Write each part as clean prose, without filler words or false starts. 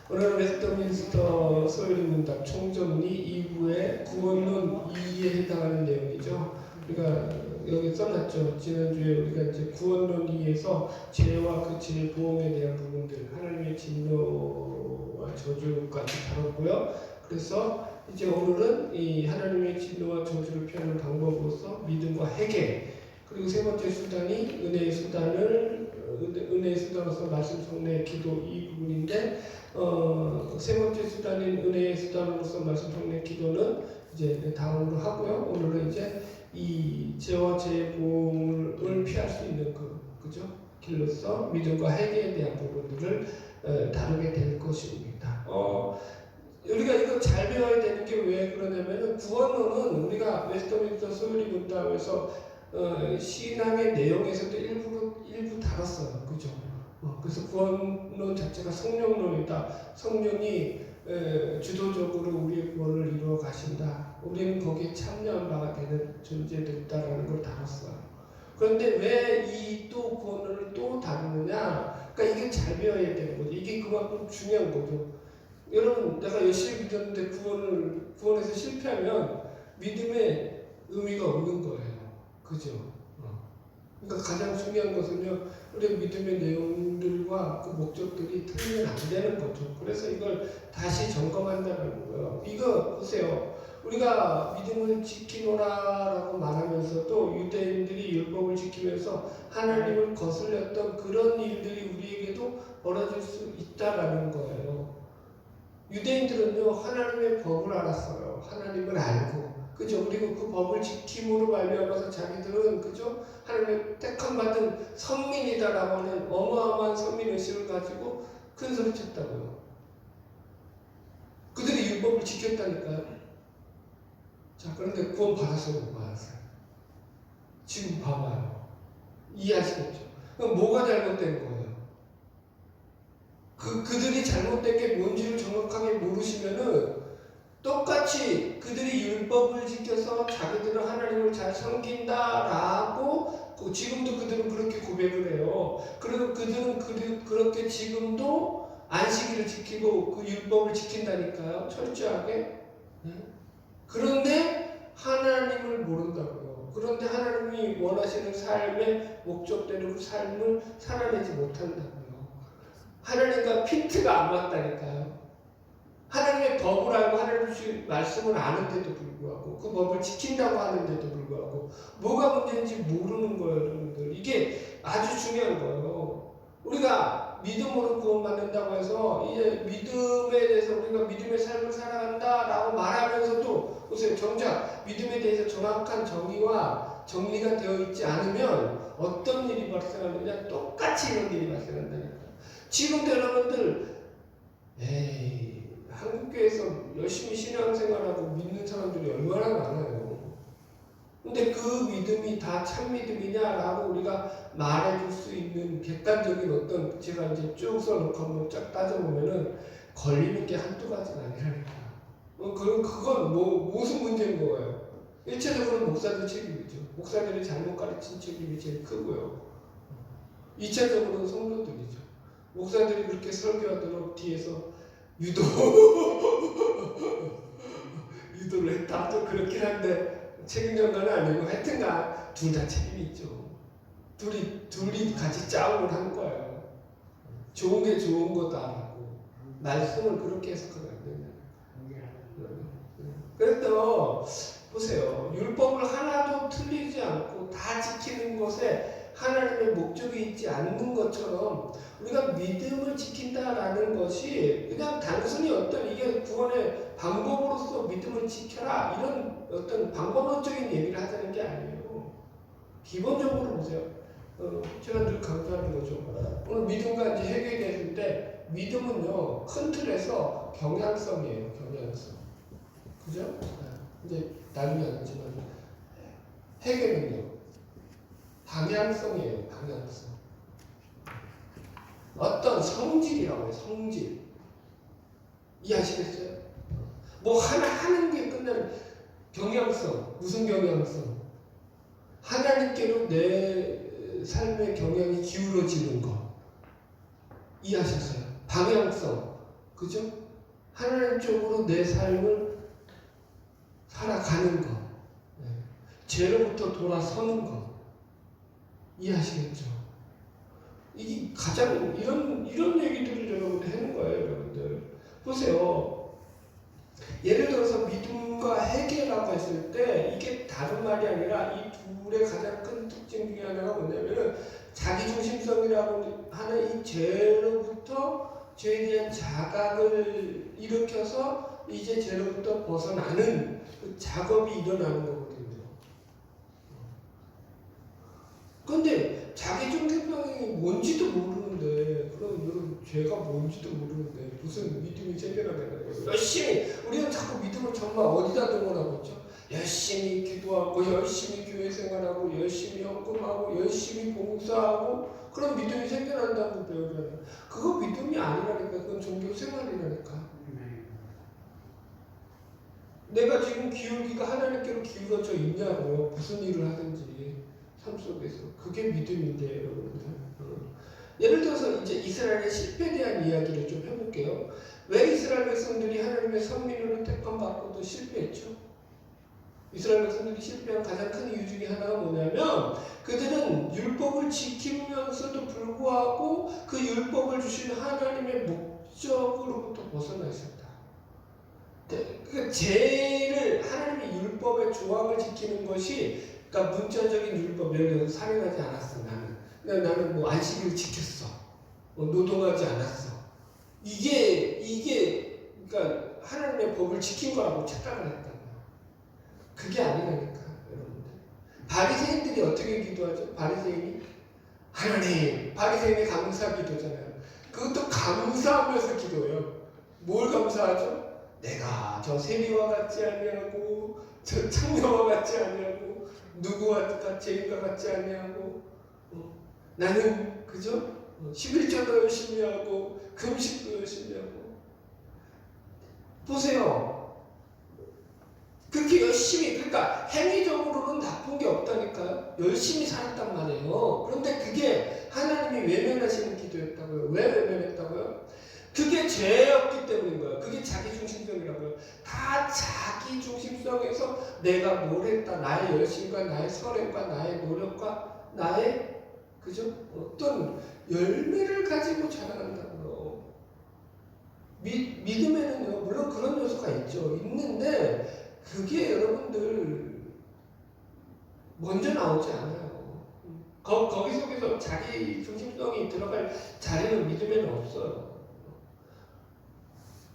오늘은 웨스트민스터 소요리문답 총정리 2부의 구원론 2에 해당하는 내용이죠. 우리가 여기 써놨죠. 지난주에 우리가 이제 구원론 2에서 죄와 그 죄의 보응에 대한 부분들, 하나님의 진노와 저주까지 다뤘고요. 그래서 이제 오늘은 이 하나님의 진노와 저주를 피하는 방법으로서 믿음과 회개, 그리고 세 번째 수단이 은혜의 수단으로서 말씀, 성례, 기도 이 부분인데, 세 번째 수단인 은혜의 수단으로서 말씀, 성례, 기도는 이제 다음으로 하고요. 오늘은 이제 이 죄와 죄의 보응을 피할 수 있는 그죠? 길로서 믿음과 회개에 대한 부분들을 다루게 될 것입니다. 우리가 이거 잘 배워야 되는 게 왜 그러냐면은 구원론은 우리가 웨스트민스터 소요리 문답에서 신앙의 내용에서도 일부 다뤘어요. 그죠? 그래서 구원론 자체가 성령론이다. 성령이 주도적으로 우리의 구원을 이루어 가신다. 우리는 거기에 참여한 바가 되는 존재들이다라는 걸 다뤘어요. 그런데 왜 이 또 구원을 또 다루느냐? 그러니까 이게 잘 배워야 되는 거죠. 이게 그만큼 중요한 거죠. 여러분, 내가 열심히 믿었는데 구원에서 실패하면 믿음의 의미가 없는 거예요. 그죠? 그러니까 가장 중요한 것은요, 우리 믿음의 내용들과 그 목적들이 틀리면 안 되는 거죠. 그래서 이걸 다시 점검한다는 거예요. 이거 보세요. 우리가 믿음을 지키노라라고 말하면서도 유대인들이 율법을 지키면서 하나님을 거슬렸던 그런 일들이 우리에게도 벌어질 수 있다라는 거예요. 유대인들은요, 하나님의 법을 알았어요. 하나님을 알고. 그죠? 그리고 그 법을 지킴으로 말미암아서 자기들은, 그죠? 하나님의 택함받은 선민이다라고 하는 어마어마한 선민의식을 가지고 큰 소리 쳤다고요. 그들이 율법을 지켰다니까요. 자, 그런데 구원 받았어요, 못 받았어요? 지금 봐봐요. 이해하시겠죠? 그럼 뭐가 잘못된 거예요? 그들이 잘못된 게 뭔지를 정확하게 모르시면은 똑같이 그들이 율법을 지켜서 자기들은 하나님을 잘 섬긴다라고 지금도 그들은 그렇게 고백을 해요. 그리고 그들은 그렇게 지금도 안식일을 지키고 그 율법을 지킨다니까요. 철저하게. 그런데 하나님을 모른다고요. 그런데 하나님이 원하시는 삶의 목적대로 그 삶을 살아내지 못한다고요. 하나님과 핀트가 안 맞다니까요. 하나님의 법을 알고 하나님의 말씀을 아는데도 불구하고 그 법을 지킨다고 하는데도 불구하고 뭐가 문제인지 모르는 거예요, 여러분들. 이게 아주 중요한 거예요. 우리가 믿음으로 구원받는다고 해서 이제 믿음에 대해서 우리가 믿음의 삶을 살아간다라고 말하면서도 보세요. 정작 믿음에 대해서 정확한 정의와 정리가 되어 있지 않으면 어떤 일이 발생하느냐, 똑같이 이런 일이 발생한다니까. 지금도 여러분들 한국교회에서 열심히 신앙생활하고 믿는 사람들이 얼마나 많아요. 근데 그 믿음이 다 참 믿음이냐라고 우리가 말해줄 수 있는 객관적인 어떤, 제가 이제 쭉 써놓고 한번 쫙 따져보면은 걸리는 게 한두 가지가 아니라니까. 그건 무슨 문제인 거예요? 1차적으로는 목사들 책임이죠. 목사들이 잘못 가르친 책임이 제일 크고요. 2차적으로는 성도들이죠. 목사들이 그렇게 설교하도록 뒤에서 유도를 했다. 좀 그렇긴 한데 책임 전가는 아니고 하여튼간 둘 다 책임이 있죠. 둘이 같이 짜움을 한 거예요. 좋은 게 좋은 거다라고 말씀을 그렇게 해석하면 안 된다. 그래서 보세요. 율법을 하나도 틀리지 않고 다 지키는 것에 하나님의 목적이 있지 않는 것처럼 우리가 믿음을 지킨다라는 것이 그냥 단순히 어떤 이게 구원의 방법으로서 믿음을 지켜라 이런 어떤 방법론적인 얘기를 하자는 게 아니에요. 기본적으로 보세요. 제가 늘 강조하는 거죠. 오늘 믿음과 이제 회개에 대해서인데 믿음은요 큰 틀에서 경향성이에요. 경향성. 그죠? 이제 나중에 알겠지만 회개는요 방향성이에요. 방향성. 어떤 성질이라고 해요. 성질. 이해하시겠어요? 뭐 하나 하는 게 끝나는 경향성. 무슨 경향성? 하나님께로 내 삶의 경향이 기울어지는 거. 이해하셨어요? 방향성. 그죠? 하나님 쪽으로 내 삶을 살아가는 거. 네. 죄로부터 돌아서는 거. 이해하시겠죠? 이게 가장 이런 얘기들을 여러분들 하는 거예요, 여러분들. 보세요. 예를 들어서 믿음과 회개라고 했을 때 이게 다른 말이 아니라 이 둘의 가장 큰 특징 중에 하나가 뭐냐면은 자기중심성이라고 하는 이 죄로부터 죄에 대한 자각을 일으켜서 이제 죄로부터 벗어나는 그 작업이 일어나는 거거든요. 그런데 자기중심성이 뭔지도 모르는데, 그럼 여러분 죄가 뭔지도 모르는데 무슨 믿음이 생겨나겠는 거예요. 열심히 우리는 자꾸 믿음을 정말 어디다 등원하고 있죠? 열심히 기도하고 열심히 교회 생활하고 열심히 헌금하고 열심히 봉사하고 그런 믿음이 생겨난다고 배우잖아요. 그거 믿음이 아니라니까. 그건 종교 생활이라니까. 내가 지금 기울기가 하나님께로 기울어져 있냐고요. 무슨 일을 하든지 삶 속에서. 그게 믿음인데 여러분들. 예를 들어서 이제 이스라엘의 실패에 대한 이야기를 좀 해볼게요. 왜 이스라엘 백성들이 하나님의 선민으로 택함받고도 실패했죠? 이스라엘 백성들이 실패한 가장 큰 이유 중에 하나가 뭐냐면 그들은 율법을 지키면서도 불구하고 그 율법을 주신 하나님의 목적으로부터 벗어나 있었다. 그 죄를 하나님의 율법의 조항을 지키는 것이 그러니까 문자적인 율법, 예를 들어서 살인하지 않았어 나는 뭐 안식일을 지켰어, 노동하지 않았어. 이게 그러니까 하나님의 법을 지킨 거라고 착각을 했다. 그게 아니라니까 여러분들. 바리새인들이 어떻게 기도하죠? 바리새인이 하나님, 바리새인의 감사 기도잖아요. 그것도 감사하면서 기도해요. 뭘 감사하죠? 내가 저 세리와 같지 아니하고 저 창녀와 같지 아니하고 누구와 죄인과 같지 아니하고 나는 그죠? 11조도 열심히 하고 금식도 열심히 하고. 보세요. 그렇게 열심히, 그러니까 행위적으로는 나쁜 게 없다니까요. 열심히 살았단 말이에요. 그런데 그게 하나님이 외면하시는 기도였다고요. 왜 외면했다고요? 그게 죄였기 때문인 거예요. 그게 자기중심성이라고요. 다 자기중심성에서 내가 뭘 했다. 나의 열심과 나의 선행과 나의 노력과 나의 그죠? 어떤 열매를 가지고 자라난다고요. 믿음에는요, 물론 그런 요소가 있죠. 있는데 그게 여러분들 먼저 나오지 않아요. 거기 속에서 자기 중심성이 들어갈 자리는 믿음에는 없어요.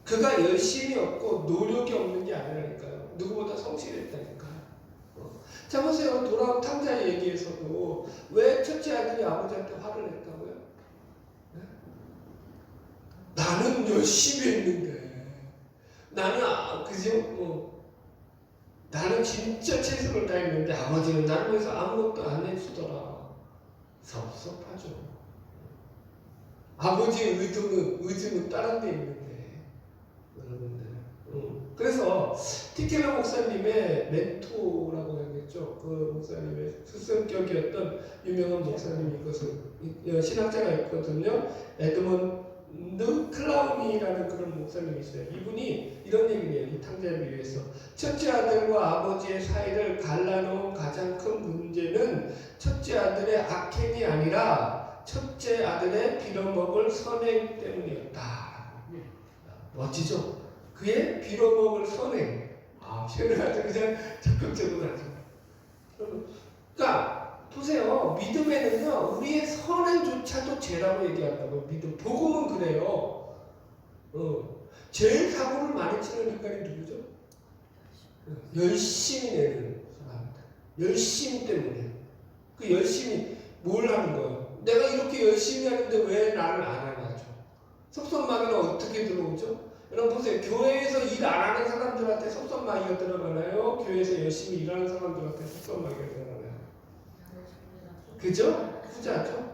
그가 열심히 없고 노력이 없는 게 아니라니까요. 누구보다 성실했다니까요. 자 보세요. 돌아온 탕자 얘기에서도 왜 첫째 아들이 아버지한테 화를 냈다고요? 네? 나는 열심히 했는데 나는 그죠? 나는 진짜 최선을 다했는데 아버지는 나를 위해서 아무것도 안 해주더라. 섭섭하죠. 아버지의 의지는 다른 데 있는데 여러분들. 그래서 티켈러 목사님의 멘토라고 해야겠죠. 그 목사님의 수성격이었던 유명한 목사님이 이것을 신학자가 있거든요. 에드먼드 클라운이라는 그런 목사님이 있어요. 이분이 이런 얘기를 해요. 이 탕자를 위해서. 첫째 아들과 아버지의 사이를 갈라놓은 가장 큰 문제는 첫째 아들의 악행이 아니라 첫째 아들의 빌어먹을 선행 때문이었다. 멋지죠? 그의 빌어먹을 선행. 표현을 아주 그냥 적극적으로 하죠. 그러니까 보세요. 믿음에는요, 우리의 선행조차도 죄라고 얘기한다고. 믿음. 복음은 그래요. 제일 사고를 많이 치는 인간이 누구죠? 열심히 내는 사람입니다. 열심 때문에. 그 열심히 뭘 하는 거예요? 내가 이렇게 열심히 하는데 왜 나를 안 하냐죠. 섭섭마귀는 어떻게 들어오죠? 여러분 보세요. 교회에서 일 안 하는 사람들한테 섭섭마귀가 들어가나요? 교회에서 열심히 일하는 사람들한테 섭섭마귀가 들어가나요? 그죠? 후자죠?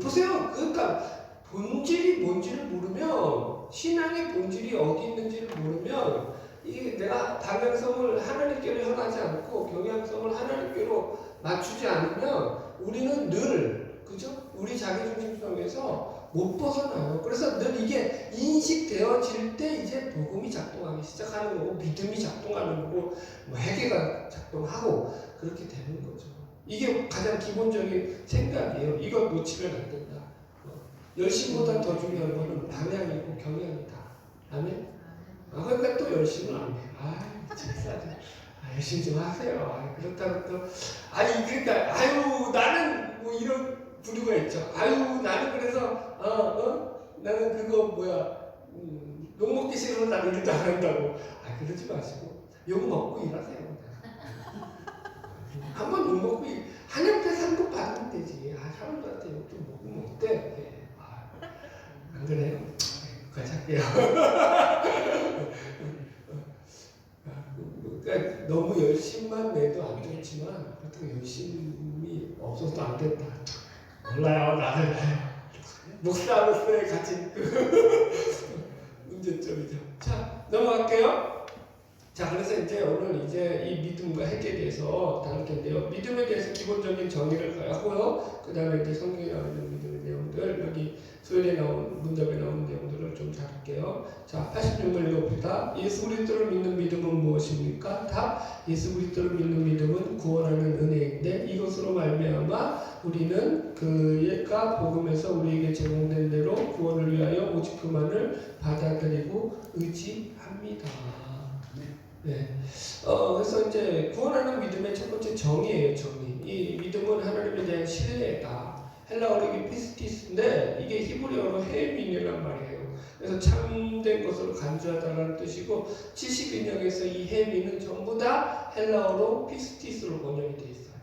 보세요. 그러니까 본질이 뭔지를 모르면, 신앙의 본질이 어디 있는지를 모르면, 이게 내가 방향성을 하나님께로 향하지 않고 경향성을 하나님께로 맞추지 않으면 우리는 늘, 그죠? 우리 자기중심성에서 못 벗어나요. 그래서 늘 이게 인식되어질 때 이제 복음이 작동하기 시작하는 거고 믿음이 작동하는 거고 뭐 회개가 작동하고 그렇게 되는 거죠. 이게 가장 기본적인 생각이에요. 이거 놓치면 안 된다. 열심보다 더 중요한 거는 방향이고 경향이다. 아멘? 그러니까 또 열심을 안 해. 진짜. 열심히 좀 하세요. 그렇다고 또, 그러니까, 나는 뭐 이런 부류가 있죠. 나는 그래서, 나는 그거 욕 먹기 싫어서 나는 일도 안 한다고. 그러지 마시고, 욕 먹고 일하세요. 한번 욕 먹고, 한 옆에 상급 받으면 되지. 사람들한테 욕 좀 먹으면 어때? 안 그래요? 그까지 할게요. 그러니까 너무 열심만 내도 안 좋지만 그렇다고 열심이 없어도 안 된다. 몰라요. 나는 목사로서의 가진 문제점이죠. 자, 넘어갈게요. 자, 그래서 이제 오늘 이제 이 믿음과 핵에 대해서 다룰 텐데요. 믿음에 대해서 기본적인 정의를 하고요. 그 다음에 이제 성경에 나오는 믿음의 내용들, 여기 소연에 나온 문답에 나온 내용들을 좀 다룰게요. 자, 86을 읽어봅시다. 예수 그리스도를 믿는 믿음은 무엇입니까? 답. 예수 그리스도를 믿는 믿음은 구원하는 은혜인데 이것으로 말미암아 우리는 그가 복음에서 우리에게 제공된 대로 구원을 위하여 오직 그만을 받아들이고 의지합니다. 네. 그래서 이제 구원하는 믿음의 첫 번째 정의예요, 정의. 이 믿음은 하나님에 대한 신뢰다. 헬라어로 이게 피스티스인데 이게 히브리어로 헤민이란 말이에요. 그래서 참된 것으로 간주하다라는 뜻이고 70인역에서 이 헤민은 전부 다 헬라어로 피스티스로 번역이 되어 있어요.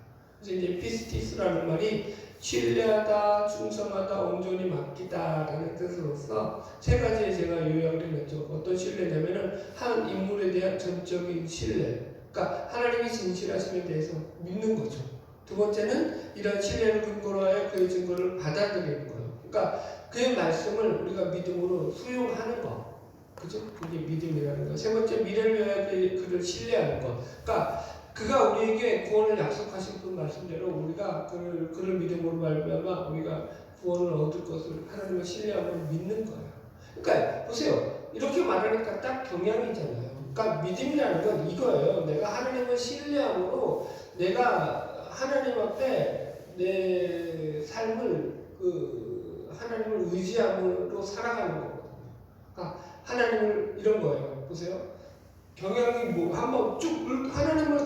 그래서 이제 피스티스라는 말이 신뢰하다, 충성하다, 온전히 맡기다라는 뜻으로서 세 가지에 제가 요약을 해놨죠. 어떤 신뢰냐면은 한 인물에 대한 전적인 신뢰. 그러니까 하나님이 진실하심에 대해서 믿는 거죠. 두 번째는 이런 신뢰를 근거로 하여 그의 증거를 받아들이는 거예요. 그러니까 그의 말씀을 우리가 믿음으로 수용하는 거. 그죠? 그게 믿음이라는 거. 세 번째, 미래를 위하여 그를 신뢰하는 거. 그러니까 그가 우리에게 구원을 약속하신 그 말씀대로 우리가 그를 믿음으로 말미암아 우리가 구원을 얻을 것을 하나님을 신뢰하고 믿는 거예요. 그러니까 보세요. 이렇게 말하니까 딱 경향이잖아요. 그러니까 믿음이라는 건 이거예요. 내가 하나님을 신뢰함으로 내가 하나님 앞에 내 삶을 하나님을 의지함으로 살아가는 거거든요. 그러니까 하나님을 이런 거예요. 보세요. 경향이 한번 쭉 하나님을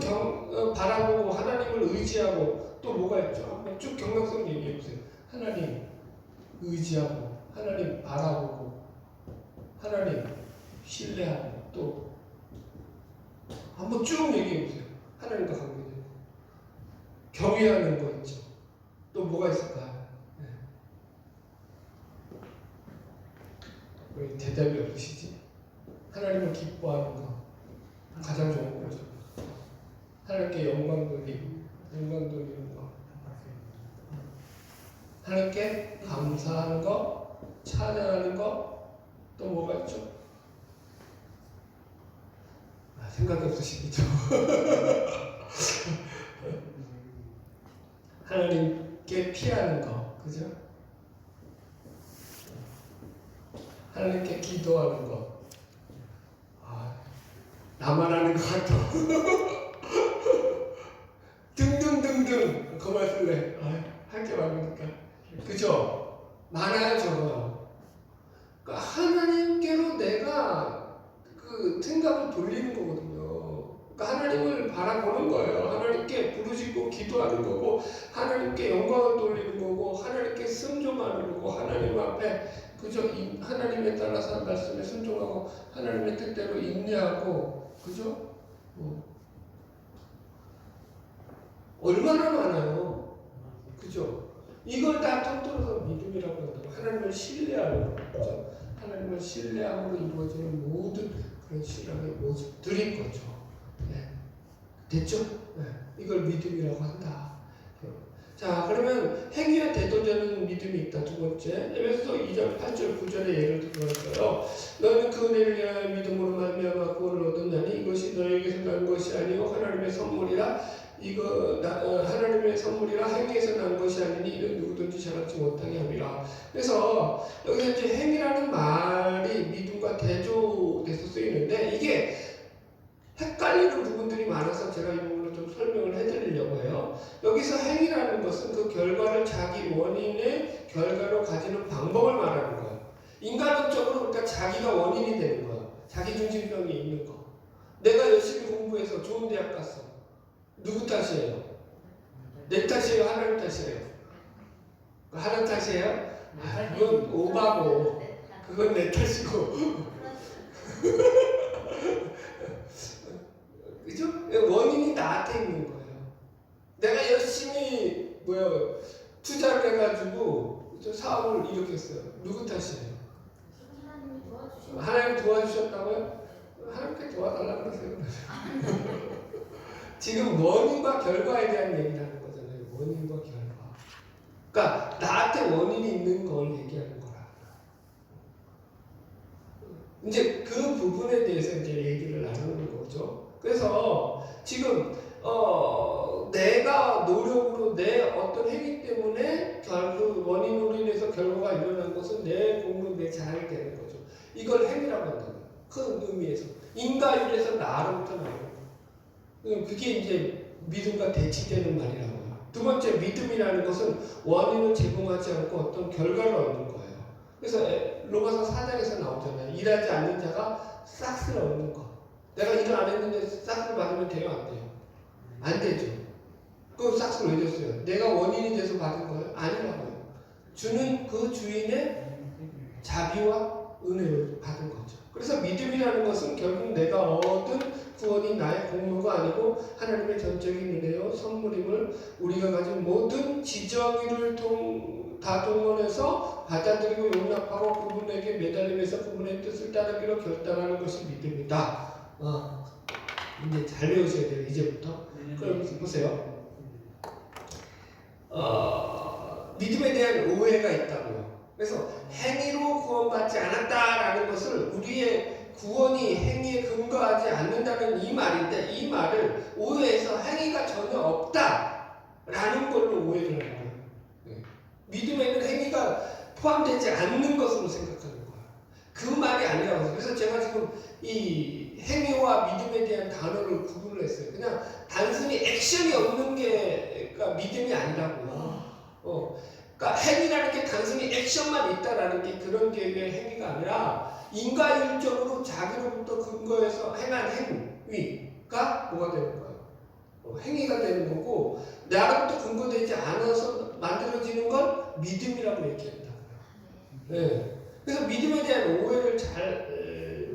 바라보고 하나님을 의지하고 또 뭐가 있죠? 한번 쭉 경향성 얘기해 보세요. 하나님 의지하고 하나님 바라보고 하나님 신뢰하고 또 한번 쭉 얘기해 보세요. 하나님과 관계되고 경외하는 거 있죠. 또 뭐가 있을까요? 네. 왜 대답이 없으시지? 하나님을 기뻐하는 거 가장 좋은 거죠. 하나님께 영광 돌리는 거. 하나님께 감사하는 거, 찬양하는 거, 또 뭐가 있죠? 생각이 없으시겠죠? 하나님께 피하는 거, 그죠? 하나님께 기도하는 거. 나만 하는 것 같아. 등등등등. 그만 쓸래. 할 게 많으니까. 그죠? 많아요, 적어요. 그러니까 하나님께로 내가 생각을 돌리는 거거든요. 그러니까 하나님을 바라보는 거예요. 하나님께 부르짖고 기도하는 거고, 하나님께 영광을 돌리는 거고, 하나님께 순종하는 거고, 하나님 앞에 그죠? 하나님에 따라서 말씀에 순종하고, 하나님의 뜻대로 인내하고, 그죠? 얼마나 많아요. 그죠? 이걸 다 통틀어서 믿음이라고 한다고. 하나님을 신뢰하는 거. 그죠? 하나님을 신뢰함으로 이루어지는 모든 그런 신앙의 모습들인 거죠. 네. 됐죠? 네. 이걸 믿음이라고 한다. 자, 그러면 행위와 대도되는 믿음이 있다. 두 번째, 에베소서 2장 8절 9절의 예를 들어서요. 너는 그 은혜를 위하여 믿음으로 말미암아 구원을 얻었나니 이것이 너에게서 난 것이 아니요 하나님의 선물이라. 하나님의 선물이라 행위에서 난 것이 아니니 이는 누구든지 자랑치 못하게 함이라. 그래서 여기서 이제 행위라는 말이 믿음과 대조돼서 쓰이는데 이게 헷갈리는 부분들이 많아서 제가 이 부분을 좀 설명을 해드리려고 해요. 여기서 행위라는 것은 그 결과를 자기 원인의 결과로 가지는 방법을 말하는 거예요. 인간론적으로 그러니까 자기가 원인이 되는 거예요. 자기 중심성이 있는 거. 내가 열심히 공부해서 좋은 대학 갔어. 누구 탓이에요? 내 탓이에요? 하나님 탓이에요? 하나님 탓이에요? 그건 오바고 그건 내 탓이고 그죠? 원인이 나한테 있는 거예요. 내가 열심히 투자를 해가지고 사업을 일으켰어요. 누구 탓이에요? 하나님 도와주셨다고요? 하나님께 도와달라고 그러세요. 지금 원인과 결과에 대한 얘기를 하는 거잖아요. 원인과 결과. 그러니까 나한테 원인이 있는 걸 얘기하는 거라. 이제 그 부분에 대해서 이제 얘기를 나누는 거죠. 그래서 지금 내가 노력으로 내 어떤 행위 때문에 결국 원인으로 인해서 결과가 일어난 것은 내 공로, 내 자랑이 되는 거죠. 이걸 행위라고 한다는 거예요. 큰 의미에서 인과율에서 나로부터 나오는 거예요. 그게 이제 믿음과 대치되는 말이라고요. 두 번째, 믿음이라는 것은 원인을 제공하지 않고 어떤 결과를 얻는 거예요. 그래서 로마서 4장에서 나오잖아요. 일하지 않는 자가 싹스를 얻는 거. 내가 일을 안 했는데 싹스를 받으면 돼요? 안 돼요? 안 되죠. 그 싹스를 왜 줬어요? 내가 원인이 돼서 받은 거예요? 아니라고요. 주는 그 주인의 자비와 은혜를 받은 거죠. 그래서 믿음이라는 것은 결국 내가 얻은 구원이 나의 공로가 아니고 하나님의 전적인 은혜요 선물임을 우리가 가진 모든 지정의를 다 동원해서 받아들이고 용납하고 그분에게 매달리면서 그분의 뜻을 따르기로 결단하는 것이 믿음이다. 이제 잘 배우셔야 돼요. 이제부터. 그럼 보세요. 믿음에 대한 오해가 있다고요. 그래서 행위로 구원받지 않았다라는 것을 우리의 구원이 행위에 근거하지 않는다는 이 말인데 이 말을 오해해서 행위가 전혀 없다라는 걸로 오해를 하는 거예요. 믿음에는 행위가 포함되지 않는 것으로 생각하는 거예요. 그 말이 아니라고 해서. 그래서 제가 지금 이 행위와 믿음에 대한 단어를 구분을 했어요. 그냥 단순히 액션이 없는 게 그러니까 믿음이 아니라고요. 그러니까 행위라는 게 단순히 액션만 있다라는 게 그런 게 행위가 아니라 인과율적으로 자기로부터 근거해서 행한 행위가 뭐가 되는 거예요? 행위가 되는 거고 나로부터 근거되지 않아서 만들어지는 건 믿음이라고 얘기한다고요. 네. 그래서 믿음에 대한 오해를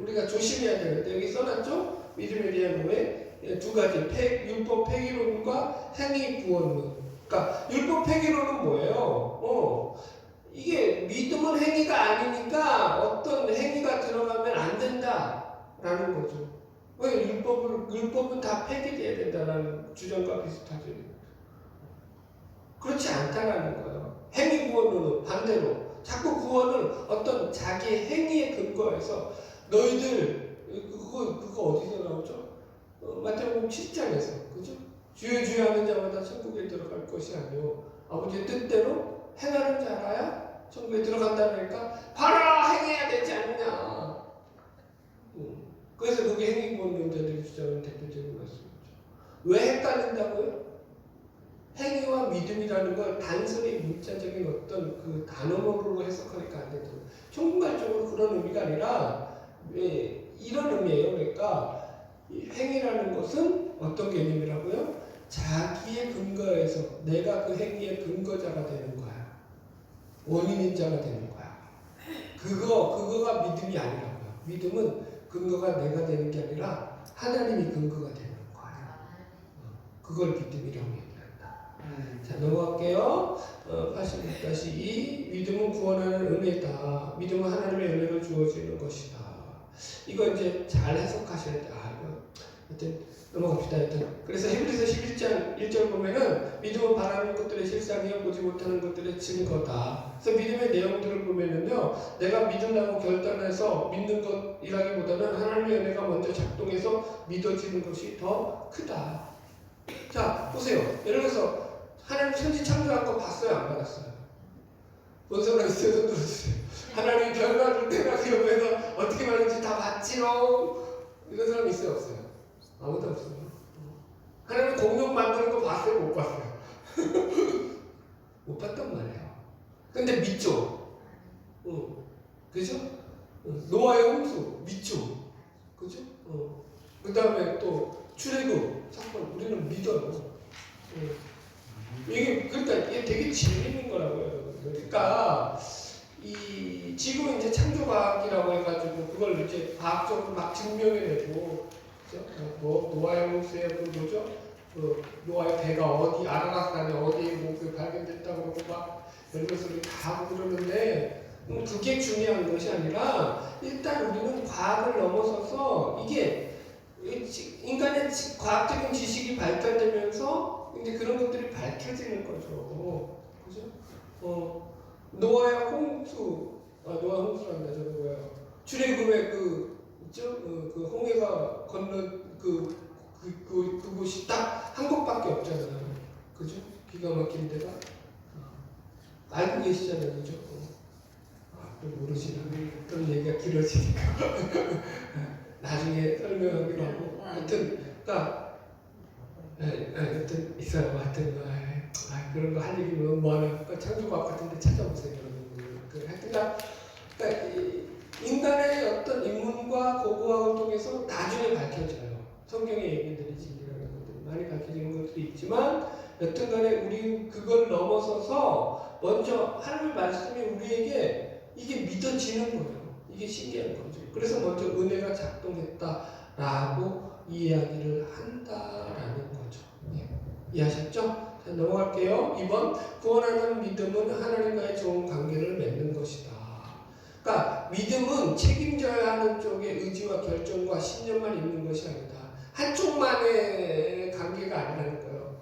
우리가 조심해야 되는데 여기 써놨죠? 믿음에 대한 오해 두 가지 율법 폐기론과 행위 구원론. 그러니까 율법 폐기론은 뭐예요? 이게 믿음은 행위가 아니니까 어떤 행위가 들어가면 안 된다라는 거죠. 왜 율법은 다 폐기돼야 된다라는 주장과 비슷하죠. 그렇지 않다라는 거예요. 행위 구원론은 반대로 자꾸 구원을 어떤 자기 행위에 근거해서 너희들 그거 어디서 나오죠? 마태복음 7장에서 그죠? 주여 하는 자마다 천국에 들어갈 것이 아니오 아버지의 뜻대로 행하는 자라야 천국에 들어간다니까 봐라 행해야 되지 않느냐. 그래서 그게 행위구원론자들이 주장하는 대표적인 말씀이죠. 왜 헷갈린다고요? 행위와 믿음이라는 걸 단순히 문자적인 어떤 그 단어로 해석하니까 안 된다고. 총괄적으로 그런 의미가 아니라 이런 의미예요. 그러니까 행위라는 것은 어떤 개념이라고요? 자기의 근거에서 내가 그 행위의 근거자가 되는 거야. 원인인자가 되는 거야. 그거가 믿음이 아니라고요. 믿음은 근거가 내가 되는 게 아니라 하나님이 근거가 되는 거야. 그걸 믿음이라고 얘기합니다. 자, 넘어갈게요. 86-2 믿음은 구원하는 은혜다. 믿음은 하나님의 은혜로 주어지는 것이다. 이거 이제 잘 해석하셔야 돼. 이거 하여튼 넘어갑시다. 그래서 히브리서 11장 1절 보면은 믿음은 바라는 것들의 실상이요 보지 못하는 것들의 증거다. 그래서 믿음의 내용들을 보면은요, 내가 믿으라고 결단해서 믿는 것이라기보다는 하나님의 은혜가 먼저 작동해서 믿어지는 것이 더 크다. 자, 보세요. 예를 들어서 하나님 천지 창조한 거 봤어요? 안 받았어요? 본 사람 있어요? 손 들어주세요. 하나님 별을 내가 그 옆에서 어떻게 말하는지 다 봤지롱. 이런 사람 있어요? 없어요? 아무도 없어요. 하나님 공룡 만드는 거 봤어요? 못 봤어요? 못 봤단 말이에요. 근데 믿죠? 그죠? 노아의 홍수 믿죠? 그죠? 그 다음에 또 출애굽 사건 우리는 믿어요. 이게 그러니까 이게 되게 재밌는 거라고요. 그러니까 이 지금 이제 창조과학이라고 해가지고 그걸 이제 과학적으로 막 증명해내고, 그죠? 뭐 노아의 홍수에 그 뭐죠? 그 노아의 배가 어디 아라락산에 어디에 뭐 그 발견됐다고 그러고 막 별별 소리 다 하고 그러는데 그게 중요한 것이 아니라 일단 우리는 과학을 넘어서서 이게 인간의 과학적인 지식이 발달되면서 이제 그런 것들이 밝혀지는 거죠. 그죠? 노아의 홍수, 노아 홍수란다. 저거 뭐야? 출애굽의 그 있죠? 그 홍해가 건넌 그곳이 딱 한 곳밖에 없잖아요. 그죠? 기가 막힌 데가 알고 계시잖아요, 그죠? 또 모르시나? 그런 얘기가 길어지니까 나중에 설명하기로 하고. 하여튼, 그러니까 하여튼 있어요. 하여튼 그런 거 할 얘기면 뭐하나 창조과학 같은데 찾아보세요, 여러분. 하여튼 그러니까 인간의 어떤 인문과 고고학을 통해서 나중에 밝혀져요. 성경의 얘기들이 진리라는 것들이 많이 밝혀지는 것들이 있지만 여튼간에 우리 그걸 넘어서서 먼저 하나님의 말씀이 우리에게 이게 믿어지는 거예요. 이게 신기한 거죠. 그래서 먼저 은혜가 작동했다라고 이야기를 한다라는 거죠. 예. 이해하셨죠? 자, 넘어갈게요. 2번, 구원하는 믿음은 하나님과의 좋은 관계를 맺는 것이다. 그러니까 믿음은 책임져야 하는 쪽에 의지와 결정과 신념만 있는 것이 아니다. 한쪽만의 관계가 아니라는 거예요.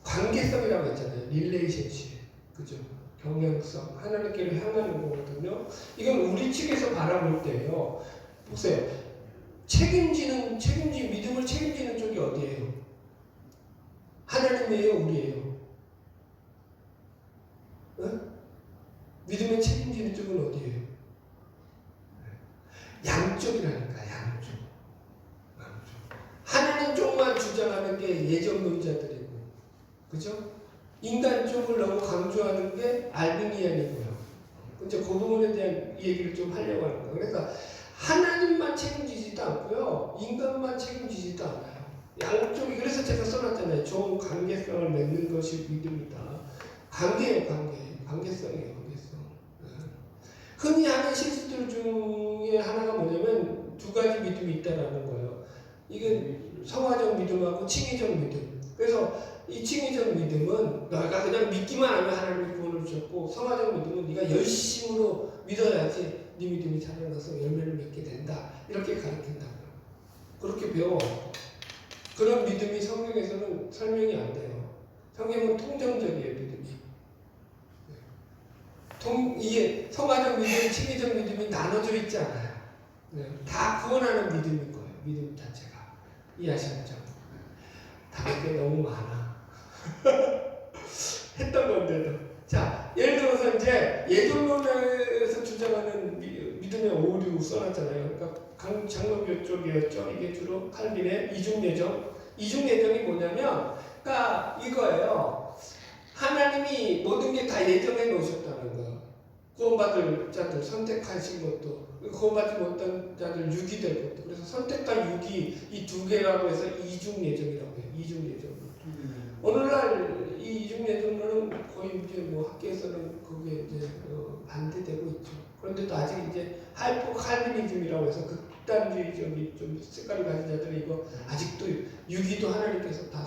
관계성이라고 했잖아요. 릴레이션십. 그죠? 경향성. 하나님께로 향하는 거거든요. 이건 우리 측에서 바라볼 때예요. 보세요. 믿음을 책임지는 쪽이 어디예요? 하나님이에요? 우리예요? 믿음을 책임지는 쪽은 어디예요? 양쪽이라니까, 양쪽. 하나님 쪽만 주장하는 게 예정론자들이고, 그죠? 인간 쪽을 너무 강조하는 게 알비니안이고요. 이제 그 부분에 대한 얘기를 좀 하려고 하는 거예요. 그러니까 하나님만 책임지지도 않고요, 인간만 책임지지도 않아요. 양쪽이, 그래서 제가 써놨잖아요. 좋은 관계성을 맺는 것이 믿음이다. 관계예요, 관계성이에요, 관계성. 흔히 하는 실수들 중에 하나가 뭐냐면 두 가지 믿음이 있다라는 거예요. 이게 성화적 믿음하고 칭의적 믿음. 그래서 이 칭의적 믿음은 너가 그냥 믿기만 하면 하나님이 구원을 주셨고, 성화적 믿음은 네가 열심으로 믿어야지 네 믿음이 자라나서 열매를 맺게 된다. 이렇게 가르친다고요. 그렇게 배워. 그런 믿음이 성경에서는 설명이 안 돼요. 성경은 통정적이에요, 믿음이. 이게 성화적 믿음, 칭의적 믿음이 나눠져 있지 않아요. 다 구원하는 믿음인 거예요. 믿음 자체가. 이해하시죠? 다른 게 너무 많아. 했던 건데도. 자, 예를 들어서 이제 예정론에서 주장하는 믿음의 오류 써놨잖아요. 그러니까 장로교 쪽이었죠. 이게 주로 칼빈의 이중예정. 이중예정이 뭐냐면, 그러니까 이거예요. 하나님이 모든 게 다 예정해 놓으셨다는 거예요. 구원받을 자들 선택하신 것도, 구원받지 못한 자들 유기될 것도. 그래서 선택과 유기 이 두 개라고 해서 이중예정이라고 해요. 이중예정. 오늘날 이 이중예정론은 거의 이제 뭐 학계에서는 그게 이제 반대되고 있죠. 그런데도 아직 이제 하이퍼 칼빈이즘이라고 해서 극단주의적인 좀 색깔을 가진 자들이 이거 아직도 유기도 하나님께서 다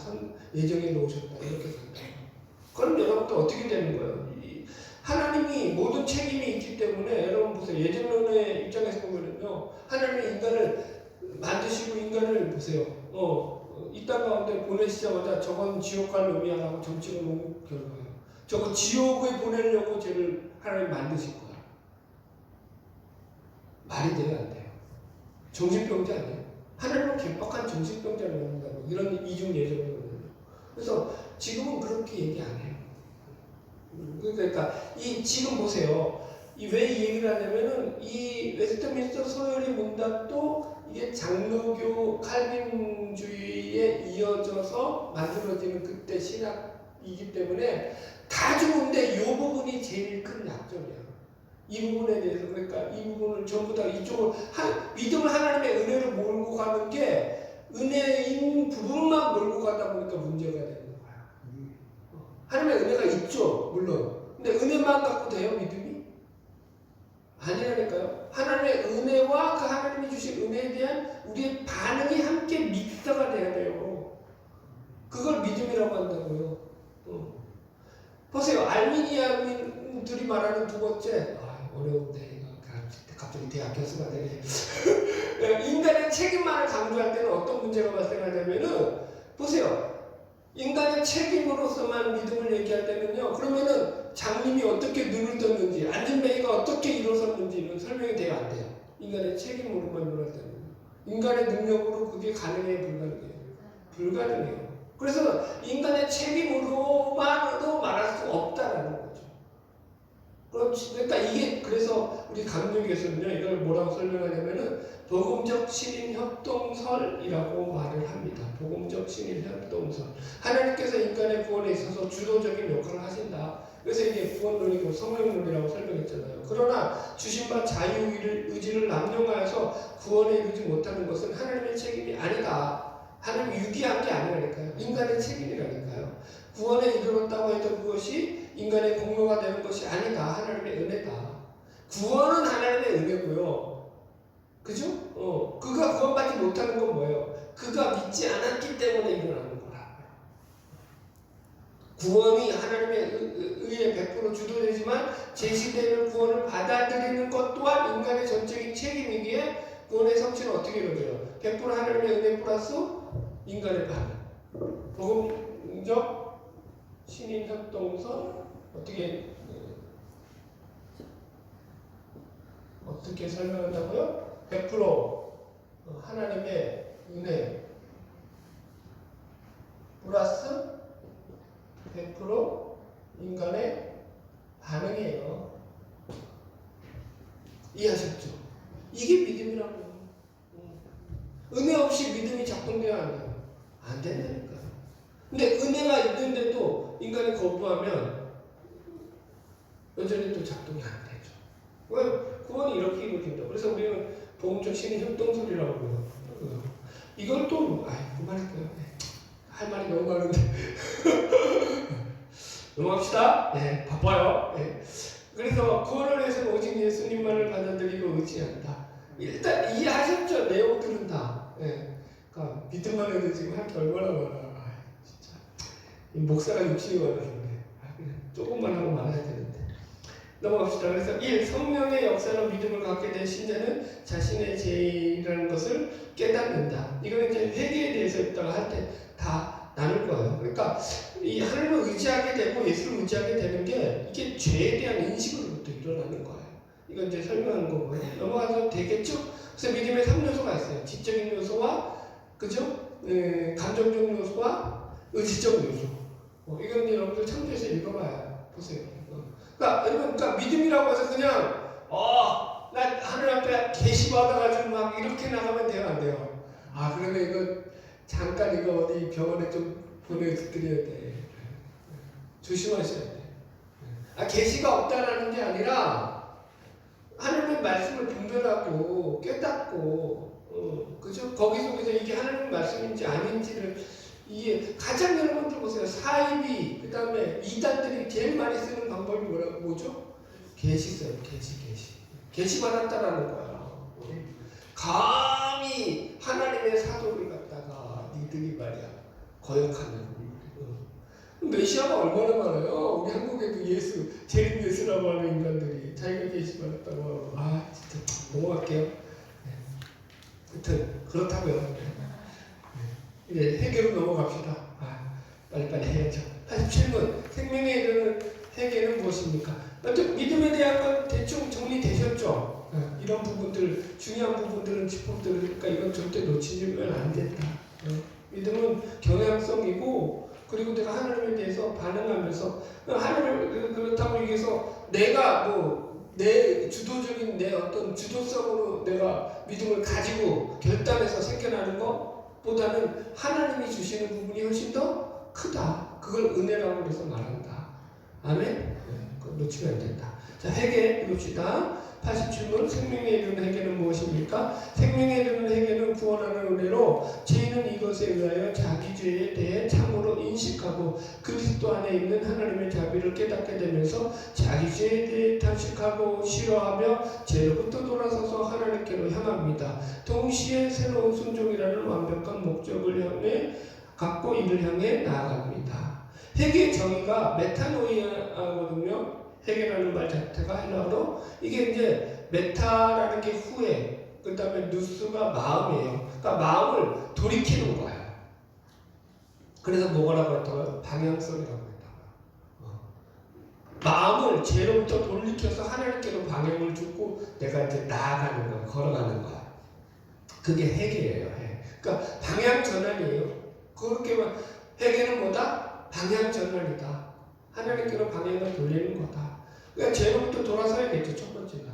예정해 놓으셨다 이렇게 간다. 그럼 여러분도 어떻게 되는 거예요? 하나님이 모든 책임이 있기 때문에 여러분 보세요. 예정론의 입장에서 보면은요, 하나님이 인간을 만드시고 인간을 보세요. 이 땅 가운데 보내시자마자 저건 지옥 갈 놈이야 라고 점찍어 놓은 결과예요. 저거 지옥에 보내려고 쟤를 하나님 만드실 거야. 말이 돼요, 안 돼요? 정신병자 아니에요? 하나님은 개빡한 정신병자를 만든다고. 이런 이중 예정론은요. 그래서 지금은 그렇게 얘기 안 해요. 그러니까 이 지금 보세요. 왜 이 얘기를 하냐면은 이 웨스트민스터 서열의 문답도 이게 장로교 칼빈주의에 이어져서 만들어지는 그때 신학이기 때문에 다 좋은데 이 부분이 제일 큰 약점이야. 이 부분에 대해서 그러니까 이 부분을 전부 다 이쪽을 믿음을 하나님의 은혜로 몰고 가는 게 은혜인 부분만 몰고 가다 보니까 문제가 되는 거야. 하나님의 은혜가 있죠, 물론. 근데 은혜만 갖고 돼요, 믿음이? 아니라니까요. 하나님의 은혜와 그 하나님이 주신 은혜에 대한 우리의 반응이 함께 믹스가 돼야 돼요. 그걸 믿음이라고 한다고요. 보세요. 알미니아민들이 말하는 두 번째, 어려운데 이거 갑자기 대학 교수가 되네. 인간의 책임만을 강조할 때는 어떤 문제가 발생하냐면은 보세요. 인간의 책임으로서만 믿음을 얘기할 때는요. 그러면은 장님이 어떻게 눈을 떴는지, 안진뱅이가 어떻게 일어섰는지는 설명이 돼야 안 돼요. 인간의 책임으로만 일어날 때는. 인간의 능력으로 그게 가능해요, 불가능해요? 불가능해요. 그래서 인간의 책임으로만도 말할 수 없다라는 거죠. 그러니까 이게 그래서 우리 강조교에서는요 이걸 뭐라고 설명하냐면은 복음적 신인 협동설이라고 말을 합니다. 복음적 신인 협동설. 하나님께서 인간의 구원에 있어서 주도적인 역할을 하신다. 그래서 이게 구원론이고 성령론이라고 설명했잖아요. 그러나 주신 바 자유의지를 남용하여서 구원에 이르지 못하는 것은 하나님의 책임이 아니다. 하나님이 유기한 게 아니라니까요. 인간의 책임이라니까요. 구원에 이르렀다고 해도 그것이 인간의 공로가 되는 것이 아니다. 하나님의 은혜다. 구원은 하나님의 은혜고요. 그죠? 그가 구원받지 못하는 건 뭐예요? 그가 믿지 않았기 때문에 일어나는 거라. 구원이 하나님의 의에 100% 주도되지만 제시되는 구원을 받아들이는 것 또한 인간의 전적인 책임이기에 구원의 성취는 어떻게 이루어져요? 100% 하나님의 은혜 플러스 인간의 반응. 복음적 신인 협동선 어떻게 설명한다고요? 100% 하나님의 은혜 플러스 100% 인간의 반응이에요. 이해하셨죠? 이게 믿음이라고요. 은혜 없이 믿음이 작동돼야 안 돼요. 안 된다니까요. 근데 은혜가 있는데도 인간이 거부하면 여전히 또 작동이 안 되죠. 왜? 구원이 이렇게 이루어진다. 그래서 우리는 복음적 신인 협동설이라고 해요. 이걸 또 그만할게요. 할 말이 너무 많은데 넘어갑시다. 네, 바빠요. 네. 그래서 구원을 위해서는 오직 예수님만을 받아들이고 의지한다. 일단 이해하셨죠? 내용들은 다. 네. 그러니까 믿음만 해도 지금 할 게 얼마나 많아. 진짜 이 목사가 욕심이 많아서 그래. 조금만 하고 말아야 되는데. 넘어갑시다. 그래서 1. 성령의 역사로 믿음을 갖게 된 신자는 자신의 죄라는 것을 깨닫는다. 이거는 이제 회개에 대해서 있다가 할 때 다 나눌 거예요. 그러니까 이 하나님을 의지하게 되고 예수를 의지하게 되는 게 이게 죄에 대한 인식으로부터 일어나는 거예요. 이건 이제 설명하는 거고요. 넘어가서 되겠죠? 그래서 믿음의 3요소가 있어요. 지적인 요소와 그죠? 감정적 요소와 의지적 요소. 이건 이제 여러분들 참조해서 읽어봐요. 보세요. 그러니까 믿음이라고 해서 그냥 나 하늘 앞에 계시 받아가지고 막 이렇게 나가면 돼요, 안 돼요? 그러면 이거 잠깐 이거 어디 병원에 좀 보내드려야 돼. 조심하셔야 돼. 계시가 없다라는 게 아니라 하나님의 말씀을 분별하고 깨닫고 그죠? 거기 속에서 이게 하나님의 말씀인지 아닌지를 가장 여러분들 보세요. 사이비 그 다음에 이단들이 제일 많이 쓰는 방법이 뭐죠? 계시 써요. 계시 받았다라는 거야. 감히 하나님의 사도를 갖다가 니들이 말이야 거역하는. 메시아가 얼마나 많아요. 우리 한국에도 재림 예수라고 하는 인간들이 자기가 계시 받았다고 하고. 진짜 넘어갈게요. 하여튼 그렇다고요. 이제 해계로 넘어갑시다. 빨리빨리 해야죠. 87분 생명에 이르는 해계는 무엇입니까? 먼저 믿음에 대한 건 대충 정리되셨죠? 이런 부분들, 중요한 부분들은 짚어드리니까 이건 절대 놓치면 안 된다. 믿음은 경향성이고 그리고 내가 하나님에 대해서 반응하면서 하나님 그렇다고 얘기해서 내가 뭐 내 주도적인 내 어떤 주도성으로 내가 믿음을 가지고 결단해서 생겨나는 것보다는 하나님이 주시는 부분이 훨씬 더 크다. 그걸 은혜라고 그래서 말한다. 아멘? 네, 그걸 놓치면 안 된다. 자, 회개 봅시다. 87번 생명에 이르는 회개는 무엇입니까? 생명에 이르는 회개는 구원하는 은혜로 죄인은 이것에 의하여 자기 죄에 대해 참으로 인식하고 그리스도 안에 있는 하나님의 자비를 깨닫게 되면서 자기 죄에 대해 탄식하고 싫어하며 죄로부터 돌아서서 하나님께로 향합니다. 동시에 새로운 순종이라는 완벽한 목적을 향해 갖고 이를 향해 나아갑니다. 회개의 정의가 메타노이아거든요. 회개라는 말 자체가 헬라어로 이게 이제 메타라는 게 후회, 그 다음에 누스가 마음이에요. 그러니까 마음을 돌이키는 거예요. 그래서 뭐라고 했다고요? 방향성이라고 했다고요. 마음을 죄로부터 돌이켜서 하나님께로 방향을 주고 내가 이제 나아가는 거야, 걸어가는 거야. 그게 회개예요. 그러니까 방향 전환이에요. 그렇게만 회개는 뭐다? 방향 전환이다. 하나님께로 방향을 돌리는 거다. 그러니까 죄로부터 돌아서야겠죠, 첫 번째가.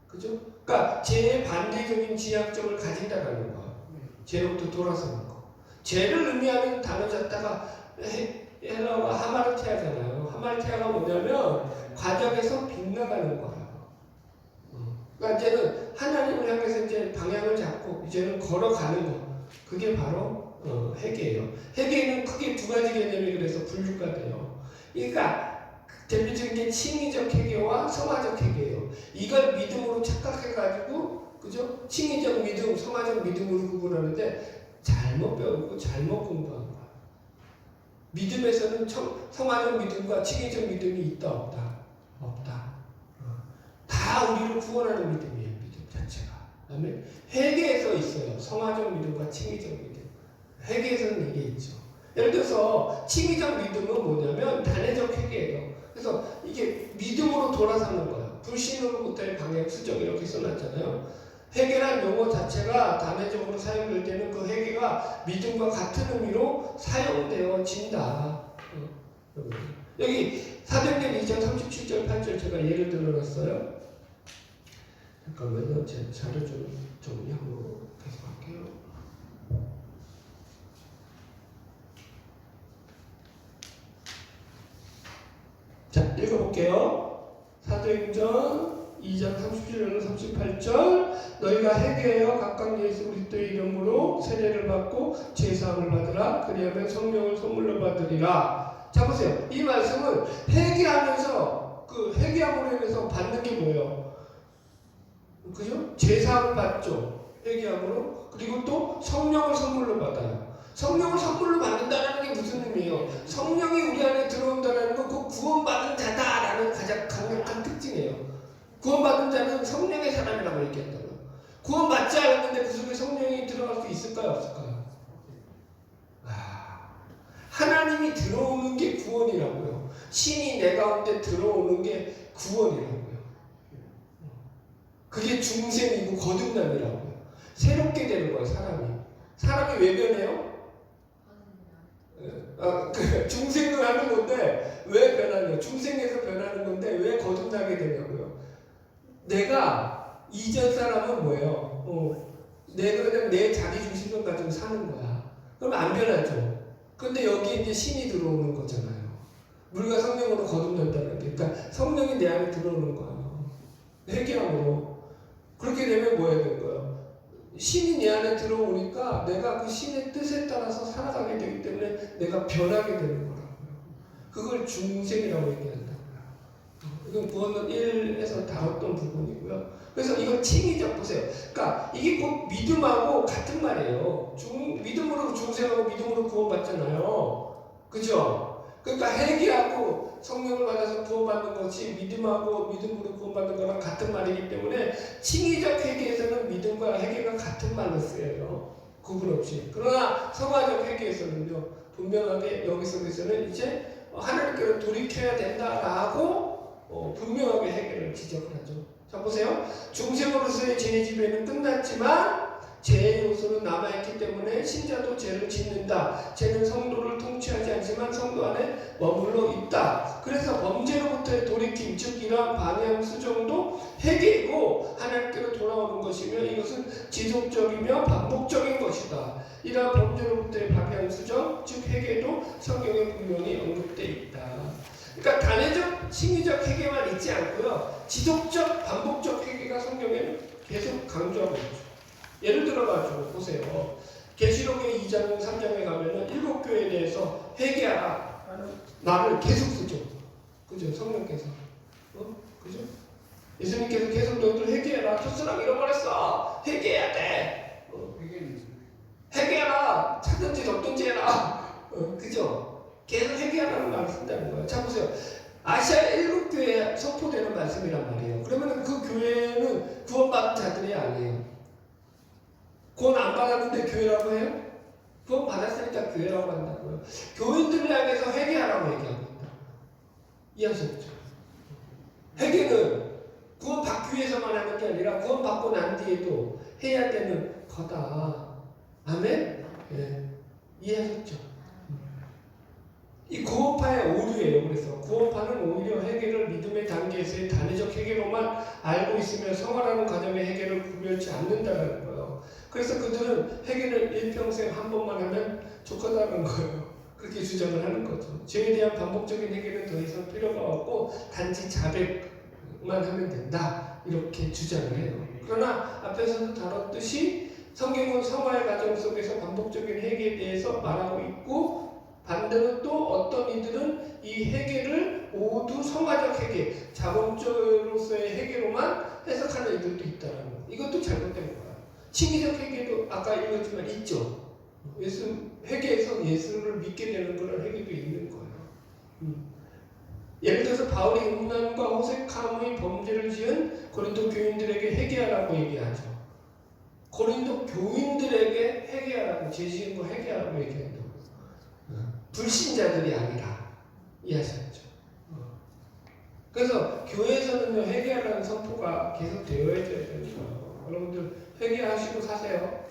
그죠? 그러니까 죄의 반대적인 지향점을 가진다라는 거. 죄로부터 돌아서는 거. 죄를 의미하는 단어 자체가 헬라어가 하마르티아잖아요. 하마르티아가 뭐냐면 과정에서 빗나가는 거예요. 그러니까 이제는 하나님을 향해서 이제 방향을 잡고 이제는 걸어가는 거. 그게 바로 회개예요. 회개는 크게 두 가지 개념이 그래서 분류가 돼요. 그러니까 대표적인 게 칭의적 회개와 성화적 회개예요. 이걸 믿음으로 착각해가지고, 그죠? 칭의적 믿음, 성화적 믿음으로 구분하는데 잘못 배우고 잘못 공부한 거야. 믿음에서는 성화적 믿음과 칭의적 믿음이 있다 없다? 없다. 다 우리를 구원하는 믿음이에요. 믿음 자체가. 그다음에 회개에서 있어요. 성화적 믿음과 칭의적 믿음. 회개에서는 이게 있죠. 예를 들어서 칭의적 믿음은 뭐냐면 단회적 회개예요. 그래서 이게 믿음으로 돌아서는 거예요. 불신으로부터의 방향, 수정 이렇게 써놨잖아요. 회개란 용어 자체가 단회적으로 사용될 때는 그 회개가 믿음과 같은 의미로 사용되어진다. 여기 사도행전 2장 37절 8절 제가 예를 들어놨어요. 잠깐만요. 제 자료 좀 정리하고 계속 할게요. 자, 읽어볼게요. 사도행전 2장 37절 38절 너희가 회개하여 각각 예수 그리스도의 이름으로 세례를 받고 제사함을 받으라. 그리하면 성령을 선물로 받으리라. 자, 보세요. 이 말씀은 회개하면서 그 회개함으로 인해서 받는 게 뭐예요? 그죠? 제사함을 받죠. 회개함으로. 그리고 또 성령을 선물로 받아요. 성령을 선물로 받는다는 게 무슨 의미예요? 성령이 우리 안에 들어온다는 건 그 구원받은 자다라는 가장 강력한 특징이에요. 구원받은 자는 성령의 사람이라고 얘기한다고요. 구원받지 않았는데 그 속에 성령이 들어갈 수 있을까요? 없을까요? 하나님이 들어오는 게 구원이라고요. 신이 내 가운데 들어오는 게 구원이라고요. 그게 중생이고 거듭남이라고요. 새롭게 되는 거예요, 사람이. 사람이 왜 변해요? 중생을 하는 건데 왜 변하냐? 중생에서 변하는 건데 왜 거듭나게 되냐고요? 내가 이전 사람은 뭐예요? 내가 그냥 내 자기 중심을 가지고 사는 거야. 그럼 안 변하죠. 근데 여기 이제 신이 들어오는 거잖아요. 물과 성령으로 거듭난다는 게, 그러니까 성령이 내 안에 들어오는 거예요. 회개함으로. 그렇게 되면 뭐 해야 되는 거예요? 신이 내 안에 들어오니까 내가 그 신의 뜻에 따라서 살아가게 되기 때문에 내가 변하게 되는 거라고요. 그걸 중생이라고 얘기한다고요. 이건 구원론 1에서 다뤘던 부분이고요. 그래서 이건 칭의적 보세요. 그러니까 이게 꼭 믿음하고 같은 말이에요. 믿음으로 중생하고 믿음으로 구원받잖아요. 그죠? 그러니까 회개하고 성령을 받아서 구원받는 것이 믿음하고 믿음으로 구원받는 거랑 같은 말이기 때문에 칭의적 회개에서는 믿음과 회개가 같은 말로 쓰여요. 구분 없이. 그러나 성화적 회개에서는요, 분명하게 여기 속에서는 이제 하나님께로 돌이켜야 된다라고 분명하게 회개를 지적을 하죠. 자, 보세요. 중생으로서의 죄의 지배는 끝났지만 죄의 요소는 남아있기 때문에 신자도 죄를 짓는다. 죄는 성도를 통치하지 않지만 성도 안에 머물러 있다. 그래서 범죄로부터의 돌이킴, 즉 이러한 방향 수정도 회개이고 하나님께로 돌아오는 것이며 이것은 지속적이며 반복적인 것이다. 이러한 범죄로부터의 방향 수정, 즉 회개도 성경에 분명히 언급되어 있다. 그러니까 단회적, 칭의적 회개만 있지 않고요. 지속적, 반복적 회개가 성경에는 계속 강조하고 있죠. 예를 들어가지고 보세요. 계시록의 2장, 3장에 가면은 7교회에 대해서 회개하라 라는 말을 계속 쓰죠. 그죠? 성령께서. 그죠? 예수님께서 계속 너희들 회개해라. 첫사랑 잃어버렸어. 회개해야 돼. 회개하라. 찾든지 덮든지 해라. 그죠? 계속 회개하라는 말을 쓴다는 거예요. 자, 보세요. 아시아 7교회에 선포되는 말씀이란 말이에요. 그러면 그 교회는 구원받은 자들이 아니에요. 구원 안 받았는데 교회라고 해요? 구원 받았으니까 교회라고 한다고요. 교인들을 향해서 회개하라고 얘기하고 있다. 이해하셨죠? 회개는 구원 받기 위해서만 하는 게 아니라 구원 받고 난 뒤에도 해야 되는 거다. 아멘? 네. 이해하셨죠? 이 구원파의 오류예요. 그래서 구원파는 오히려 회개를 믿음의 단계에서의 단회적 회개로만 알고 있으며 생활하는 과정의 회개를 구별치 않는다는 거예요. 그래서 그들은 회개를 일평생 한 번만 하면 족하다는 거예요. 그렇게 주장을 하는 거죠. 죄에 대한 반복적인 회개는 더 이상 필요가 없고 단지 자백만 하면 된다. 이렇게 주장을 해요. 그러나 앞에서도 다뤘듯이 성경은 성화의 과정 속에서 반복적인 회개에 대해서 말하고 있고 반대로 또 어떤 이들은 이 회개를 모두 성화적 회개, 자본주의로서의 회개로만 해석하는 이들도 있다는 거. 이것도 잘못된 거야. 칭의적 회개도 아까 읽었지만 있죠. 회개에서 예수를 믿게 되는 그런 회개도 있는 거예요. 예를 들어서 바울이 음란과 호색함의 범죄를 지은 고린도 교인들에게 회개하라고 얘기하죠. 고린도 교인들에게 회개하라고, 죄 지은 거 회개하라고 얘기한다고. 불신자들이 아니라. 이해하셨죠? 그래서 교회에서는 회개하라는 선포가 계속 되어야 되는 거예요. 여러분들 회개하시고 사세요.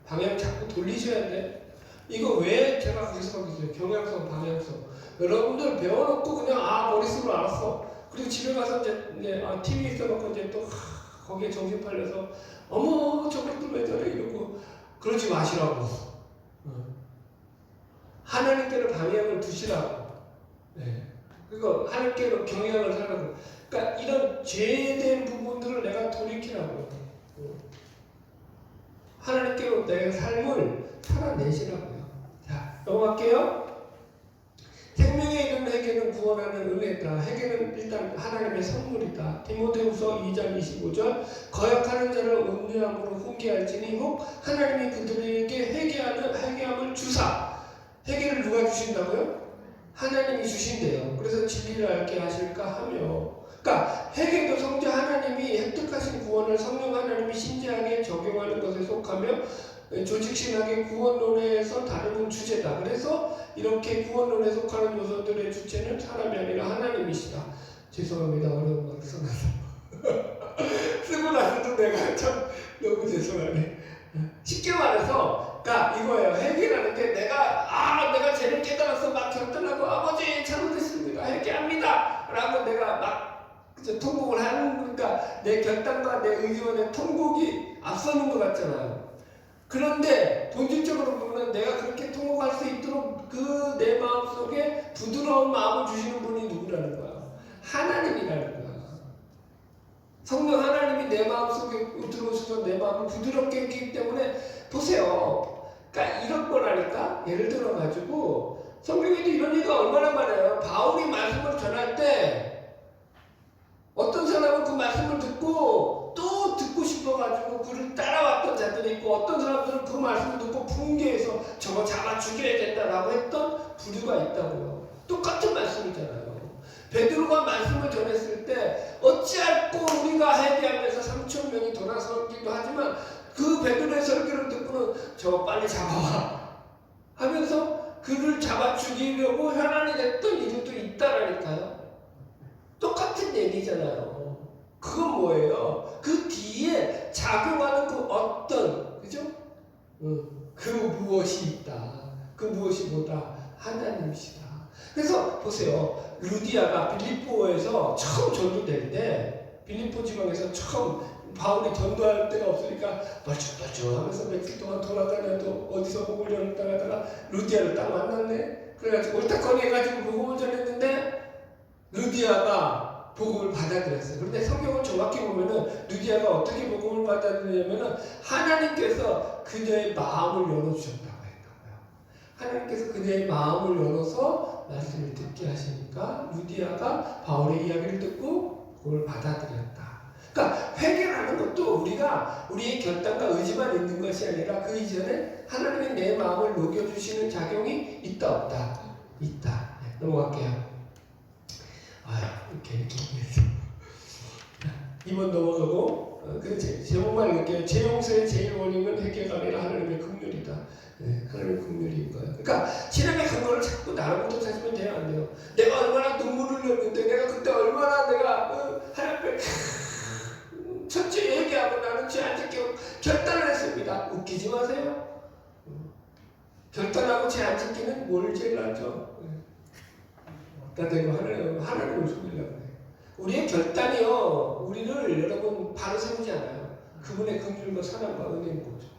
방향 자꾸 돌리셔야 돼. 이거 왜 제가 거기서 하겠어요? 경향성, 방향성. 여러분들 배워놓고 그냥 머릿속으로 알았어. 그리고 집에 가서 이제 TV 있어놓고 이제 또 거기에 정신 팔려서 어머 저것도 왜 저래 이러고 그러지 마시라고. 하나님께로 방향을 두시라고. 네. 그리고 하나님께로 경향을 하라고. 그러니까 이런 죄된 부분들을 내가 돌이키라고. 하나님께로 내 삶을 살아내시라고요. 자, 넘어갈게요. 생명에 이른 회개는 구원하는 은혜다. 회개는 일단 하나님의 선물이다. 디모데후서 2장 25절 거역하는 자를 온유함으로 훈계할지니 혹 하나님이 그들에게 회개함을 주사. 회개를 누가 주신다고요? 하나님이 주신대요. 그래서 진리를 알게 하실까 하며, 그러니까 회개도 성자 하나님이 획득하신 구원을 성령 하나님이 신재하게 적용하는 것에 속하며 조직신학의 구원론에서 다루는 주제다. 그래서 이렇게 구원론에 속하는 요소들의 주체는 사람이 아니라 하나님이시다. 죄송합니다. 어려운 말 써놔서 쓰고 나서도 내가 참 너무 죄송하네. 쉽게 말해서 그러니까 이거예요. 회개라는 게 내가 죄를 깨달아서 막 결단하고 아버지 잘못했습니다. 회개합니다. 라고 내가 막 통곡을 하는 그러니까 내 결단과 내 의지와 내 통곡이 앞서는 것 같잖아요. 그런데 본질적으로 보면 내가 그렇게 통곡할 수 있도록 그 내 마음속에 부드러운 마음을 주시는 분이 누구라는 거야? 하나님이라는 거야. 성령 하나님이 내 마음속에 들어오셔서 내 마음을 부드럽게 했기 때문에 보세요. 그러니까 이런 거라니까. 예를 들어가지고 성경에도 이런 얘기가 얼마나 많아요. 바울이 말씀을 전할 때 어떤 사람은 그 말씀을 듣고 또 듣고 싶어가지고 그를 따라왔던 자들이 있고 어떤 사람들은 그 말씀을 듣고 분개해서 저거 잡아 죽여야 된다라고 했던 부류가 있다고요. 똑같은 말씀이잖아요. 베드로가 말씀을 전했을 때 어찌할꼬 우리가 회개하면서 3,000명이 돌아서기도 하지만 그 베드로의 설교를 듣고는 저거 빨리 잡아와 하면서 그를 잡아 죽이려고 혈안이 됐던 이들도 있다라니까요. 똑같은 얘기잖아요. 그건 뭐예요? 그 뒤에 작용하는 그 어떤 그 무엇이 있다. 그 무엇이 뭐다? 하나님이시다. 그래서 보세요. 루디아가 빌립보에서 처음 전도될 때, 빌립보 지방에서 처음 바울이 전도할 데가 없으니까 멀쩡멀쩡하면서 며칠 동안 돌아다녀도 어디서 복음을 전했다가 루디아를 딱 만났네. 그래가지고 옳다거니 해가지고 복음을 전했는데 루디아가 복음을 받아들였어요. 그런데 성경을 정확히 보면은 루디아가 어떻게 복음을 받아들였냐면은 하나님께서 그녀의 마음을 열어주셨다고 했다고요. 하나님께서 그녀의 마음을 열어서 말씀을 듣게 하시니까 루디아가 바울의 이야기를 듣고 복음을 받아들였다. 그러니까 회개라는 것도 우리가 우리의 결단과 의지만 있는 것이 아니라 그 이전에 하나님의 내 마음을 녹여주시는 작용이 있다 없다? 있다. 네, 넘어갈게요. 이렇게 얘기해서 2번 넘어가고 제목만 읽을게요. 제 용서의 제일 원인은 회개가 아니라 하나님의 긍휼이다. 네, 하나님의 긍휼인 거예요. 그러니까 신앙의 근거를 자꾸 나로부터 찾으면 돼요, 안 돼요? 내가 얼마나 눈물을 흘렸는데, 내가 그때 얼마나 내가 하나님께 첫째 얘기하고 나는 죄 안 짓기로 결단을 했습니다. 웃기지 마세요. 결단하고 죄 안 짓기는 뭘 제일 낫죠? 나도 하나님을 속이려고 해요. 우리의 결단이요, 우리를 여러분 바로 세우지 않아요. 그분의 긍휼과 사랑과 은혜인 거죠.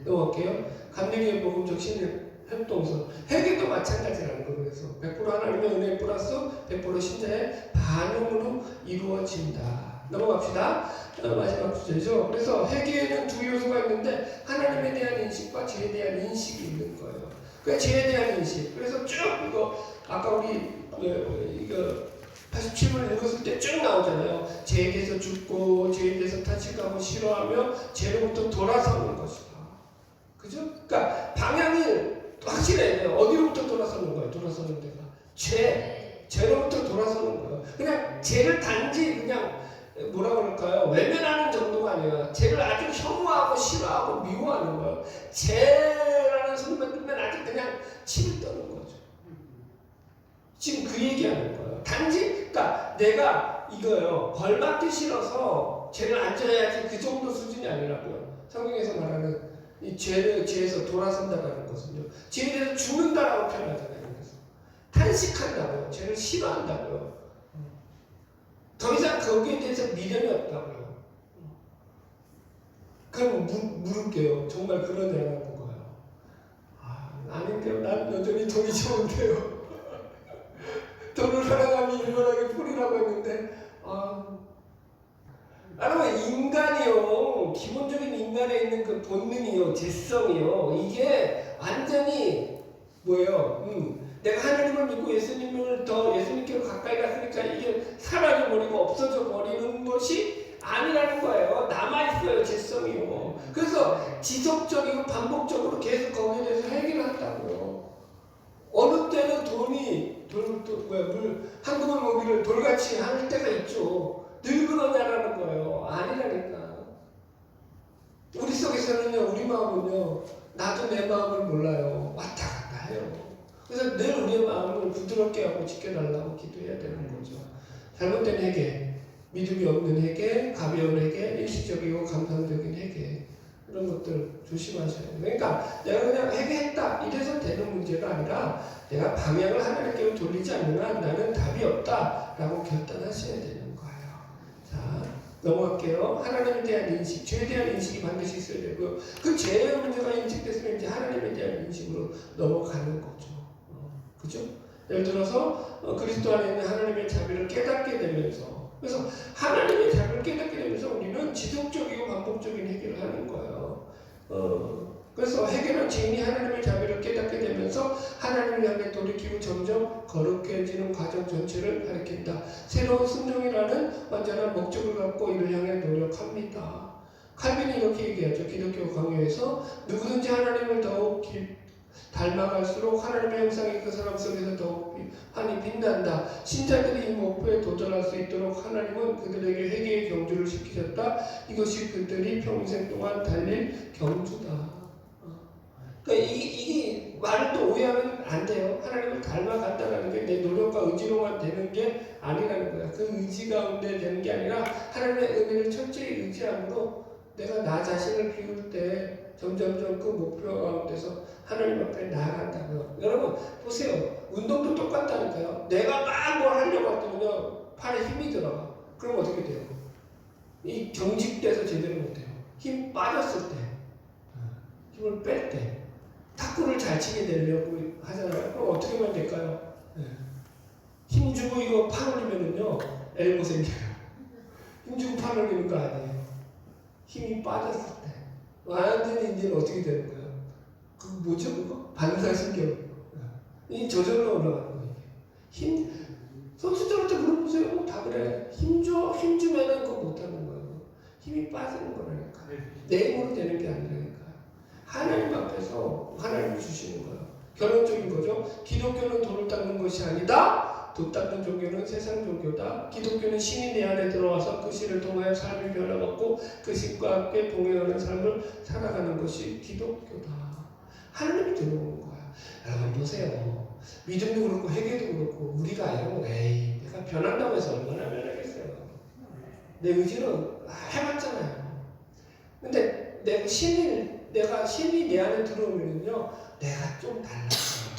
넘어갈게요. 감리교의 복음적 신의 협동선. 회개도 마찬가지라는 거. 그래서 100% 하나님의 은혜 플러스 100% 신자의 반응으로 이루어진다. 넘어갑시다. 마지막 주제죠. 그래서 회개에는 두 요소가 있는데 하나님에 대한 인식과 죄에 대한 인식이 있는 거예요. 그러니까 죄에 대한 인식. 그래서 쭉 이거 아까 우리 이거 87번 읽었을 때 쭉 나오잖아요. 죄에 대해서 죽고 죄에 대해서 탄식하고 싫어하며 죄로부터 돌아서는 것이다. 그죠? 그러니까 방향이 확실해야 돼요. 어디로부터 돌아서는 거예요? 돌아서는 데가 죄로부터 돌아서는 거예요. 그냥 죄를 단지 그냥 뭐라 그럴까요? 외면하는 정도가 아니라 죄를 아주 혐오하고 싫어하고 미워하는 거예요. 죄라는 소리만 들으면 아주 그냥 침이 떠는 거죠. 지금 그 얘기하는 거예요. 단지 그러니까 내가 이거요, 벌받기 싫어서 죄를 안 져야지 그 정도 수준이 아니라고요. 성경에서 말하는 이 죄에서 돌아선다라는 것은요, 죄에 대해서 죽는다라고 표현하잖아요. 그래서 탄식한다고요. 죄를 싫어한다고요. 더 이상 거기에 대해서 미련이 없다고요. 그럼 물을게요. 정말 그러냐는 거예요. 아닌데요. 난 여전히 돈이 좋은데요. 돈을 사랑하면 일본하게 풀이라고 했는데, 여러분, 인간이요, 기본적인 인간에 있는 그 본능이요, 재성이요, 이게 완전히 뭐예요? 내가 하나님을 믿고 예수님께로 가까이 갔으니까 이게 사라져버리고 없어져 버리는 것이 아니라는 거예요. 남아있어요, 재성이요. 그래서 지속적이고 반복적으로 계속 거기에 대해서 해결을 한다고요. 어느 때는 돈이 한 그물 먹이를 돌같이 하는 때가 있죠. 늘 그러냐라는 거예요. 아니라니까. 우리 속에서는요, 우리 마음은요, 나도 내 마음을 몰라요. 왔다 갔다 해요. 그래서 늘 우리의 마음을 부드럽게 하고 지켜달라고 기도해야 되는 거죠. 잘못된 회개, 믿음이 없는 회개, 가벼운 회개, 일시적이고 감상적인 회개, 이런 것들 조심하셔야 돼요. 그러니까 내가 그냥 회개했다 이래서 되는 문제가 아니라 내가 방향을 하나님께로 돌리지 않는 한 나는 답이 없다라고 결단하셔야 되는 거예요. 자, 넘어갈게요. 하나님에 대한 인식, 죄에 대한 인식이 반드시 있어야 되고요. 그 죄의 문제가 인식됐으면 이제 하나님에 대한 인식으로 넘어가는 거죠. 그죠? 예를 들어서 그리스도 안에 있는 하나님의 자비를 깨닫게 되면서, 그래서 하나님의 자비를 깨닫게 되면서 우리는 지속적이고 반복적인 회개를 하는 거예요. 그래서 회개는 죄인이 하나님의 자비를 깨닫게 되면서 하나님을 향해 돌이키고 점점 거룩해지는 과정 전체를 가리킨다. 새로운 순종이라는 완전한 목적을 갖고 이를 향해 노력합니다. 칼빈이 이렇게 얘기하죠. 기독교 강요에서 누구든지 하나님을 더욱 닮아갈수록 하나님의 형상이 그 사람 속에서 더욱 환히 빛난다. 신자들이 이 목표에 도달할 수 있도록 하나님은 그들에게 회개의 경주를 시키셨다. 이것이 그들이 평생 동안 달릴 경주다. 그러니까 이게 말을 또 오해하면 안 돼요. 하나님을 닮아간다는 게 내 노력과 의지로만 되는 게 아니라는 거야. 그 의지 가운데 되는 게 아니라 하나님의 은혜를 철저히 의지함으로 내가 나 자신을 비울 때 점점점 그 목표 가운데서 하나님 앞에 나아간다고요. 여러분 보세요. 운동도 똑같다니까요. 내가 막 뭘 하려고 하더니요 팔에 힘이 들어가. 그럼 어떻게 돼요? 이 경직돼서 제대로 못해요. 힘 빠졌을 때, 힘을 뺄 때, 탁구를 잘 치게 되려고 하잖아요. 그럼 어떻게 하면 될까요? 힘 주고 이거 팔 올리면은요 엘보 생겨요. 힘 주고 팔 올리는 거 아니에요. 힘이 빠졌을 때 완전히 이제는 어떻게 되는 거예요? 그 뭐죠 그거? 반사신경. 이 저절로 올라가는 거예요. 힘 선수들한테 물어보세요. 다 그래. 힘 주면은 그거 못하는 거예요. 힘이 빠지는 거라니까. 내 힘으로 되는 게 아니라니까. 하나님 앞에서 하나님이 주시는 거예요. 결론적인 거죠. 기독교는 돌을 닦는 것이 아니다. 돌 닦는 종교는 세상 종교다. 기독교는 신이 내 안에 들어와서 그 신을 통하여 삶이 변화받고 그 신과 함께 동행하는 삶을 살아가는 것이 기독교다. 하나님이 들어오는 거야. 여러분 보세요. 믿음도 그렇고 회개도 그렇고 우리가요. 에이 내가 변한다고 해서 얼마나 변하겠어요. 내 의지는 해봤잖아요. 근데 내가 신이 내 안에 들어오면요 내가 좀 달라져요.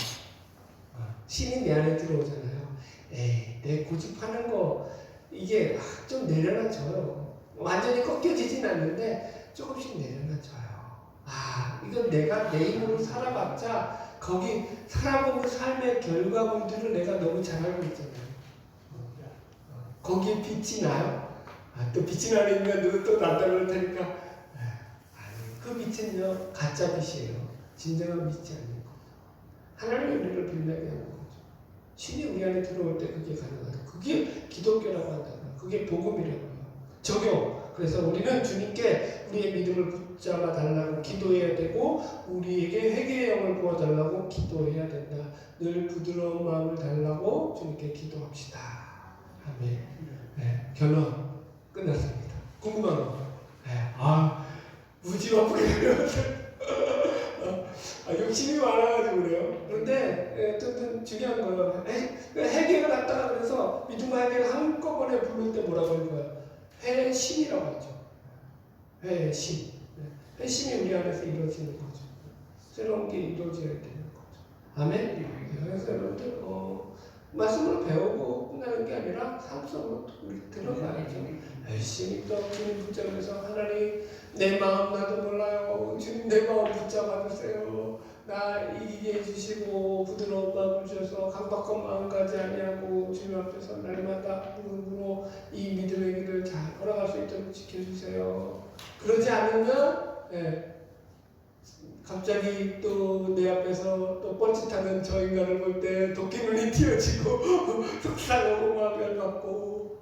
신이 내 안에 들어오잖아요. 에이 내 고집하는 거 이게 좀 내려놔줘요. 완전히 꺾여지진 않는데 조금씩 내려놔줘요. 이건 내가 내 힘으로 살아봤자 거기 살아본 삶의 결과물들을 내가 너무 잘 알고 있잖아요. 거기에 빛이 나요? 또 빛이 나니까 누구 또 나타날 테니까 그 빛은요 가짜 빛이에요. 진정한 빛이 아니고 하나님의 우리를 빛나게 하는 거죠. 신이 우리 안에 들어올 때 그게 가능하다. 그게 기독교라고 한다고요. 그게 복음이라고요. 적용. 그래서 우리는 주님께 우리의 믿음을 붙잡아 달라고 기도해야 되고 우리에게 회개의 영을 부어달라고 기도해야 된다. 늘 부드러운 마음을 달라고 주님께 기도합시다. 아멘. 네, 결론 끝났습니다. 궁금한 거. 무지 바쁘게 배웠어요. 욕심이 많아가지고 그래요. 그런데 어쨌든 중요한 거예요. 회개를 갖다가 그래서 믿음과 회개를 한꺼번에 부를 때 뭐라고 하는 거예요? 회심이라고 하죠. 회심. 회심이 우리 안에서 이루어지는 거죠. 새로운 게 이루어져야 되는 거죠. 아멘? 그래서 여러분들 말씀으로 배우고 끝나는 게 아니라 삶 속으로 들어가야죠. 열심히 또 주님 붙잡아서 하나님 내 마음 나도 몰라요. 주님 내 마음 붙잡아 주세요. 나 이기게 해주시고 부드러운 마음을 주셔서 강박한 마음까지 아니하고 주님 앞에서 날마다 무릎으로 이 믿음의 길을 잘 걸어갈 수 있도록 지켜주세요. 그러지 않으면 갑자기 또 내 앞에서 또 뻘짓하는 저 인간을 볼 때 도끼눈이 튀어지고 속상하고 마음이 열받고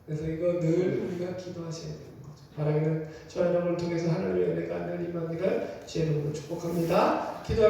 그래서 이거 늘 우리가 기도하셔야 되는 거죠. 바라기는 저 여러분을 통해서 하나님의 은혜가 늘 임하기를 주의 이름으로 축복합니다. 기도